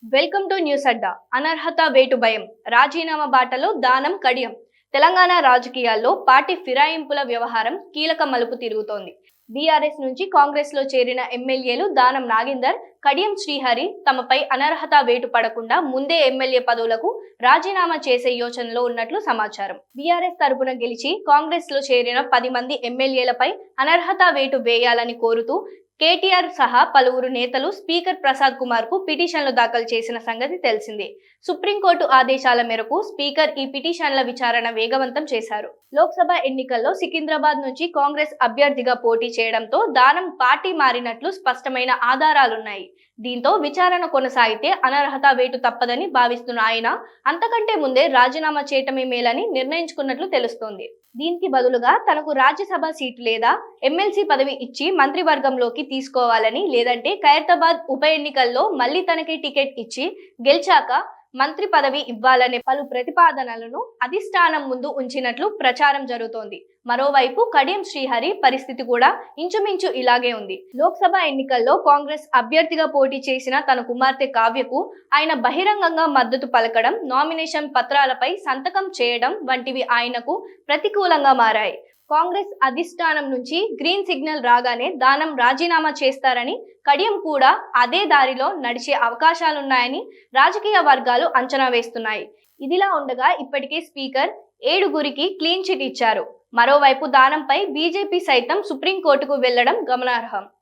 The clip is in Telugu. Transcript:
వెల్కమ్ టు న్యూస్ అడ్డా. అనర్హత వేటు భయం, రాజీనామా బాటలో దానం కడియం. తెలంగాణ రాజకీయాల్లో పార్టీ ఫిరాయింపుల వ్యవహారం కీలక మలుపు తిరుగుతోంది. బీఆర్ఎస్ నుంచి కాంగ్రెస్ లో చేరిన ఎమ్మెల్యేలు దానం నాగేందర్, కడియం శ్రీహరి తమపై అనర్హత వేటు పడకుండా ముందే ఎమ్మెల్యే పదవులకు రాజీనామా చేసే యోచనలో ఉన్నట్లు సమాచారం. బీఆర్ఎస్ తరపున గెలిచి కాంగ్రెస్ లో చేరిన 10 మంది ఎమ్మెల్యేలపై అనర్హత వేటు వేయాలని కోరుతూ కేటీఆర్ సహా పలువురు నేతలు స్పీకర్ ప్రసాద్ కుమార్ కు పిటిషన్లు దాఖలు చేసిన సంగతి తెలిసిందే. సుప్రీంకోర్టు ఆదేశాల మేరకు స్పీకర్ ఈ పిటిషన్ల విచారణ వేగవంతం చేశారు. లోక్సభ ఎన్నికల్లో సికింద్రాబాద్ నుంచి కాంగ్రెస్ అభ్యర్థిగా పోటీ చేయడంతో దానం పార్టీ మారినట్లు స్పష్టమైన ఆధారాలున్నాయి. దీంతో విచారణ కొనసాగితే అనర్హత వేటు తప్పదని భావిస్తున్న ఆయన అంతకంటే ముందే రాజీనామా చేయటమే మేలని నిర్ణయించుకున్నట్లు తెలుస్తోంది. దీనికి బదులుగా తనకు రాజ్యసభ సీటు లేదా ఎమ్మెల్సీ పదవి ఇచ్చి మంత్రివర్గంలోకి తీసుకోవాలని, లేదంటే ఖైరతాబాద్ ఉప ఎన్నికల్లో మళ్లీ తనకి టికెట్ ఇచ్చి గెలిచాక మంత్రి పదవి ఇవ్వాలనే పలు ప్రతిపాదనలను అధిష్టానం ముందు ఉంచినట్లు ప్రచారం జరుగుతోంది. మరోవైపు కడియం శ్రీహరి పరిస్థితి కూడా ఇంచుమించు ఇలాగే ఉంది. లోక్సభ ఎన్నికల్లో కాంగ్రెస్ అభ్యర్థిగా పోటీ చేసిన తన కుమార్తె కావ్యకు ఆయన బహిరంగంగా మద్దతు పలకడం, నామినేషన్ పత్రాలపై సంతకం చేయడం వంటివి ఆయనకు ప్రతికూలంగా మారాయి. కాంగ్రెస్ అధిష్టానం నుంచి గ్రీన్ సిగ్నల్ రాగానే దానం రాజీనామా చేస్తారని, కడియం కూడా అదే దారిలో నడిచే అవకాశాలున్నాయని రాజకీయ వర్గాలు అంచనా వేస్తున్నాయి. ఇదిలా ఉండగా ఇప్పటికే స్పీకర్ 7గురికి క్లీన్ చిట్ ఇచ్చారు. మరోవైపు దానంపై బీజేపీ సైతం సుప్రీంకోర్టుకు వెళ్లడం గమనార్హం.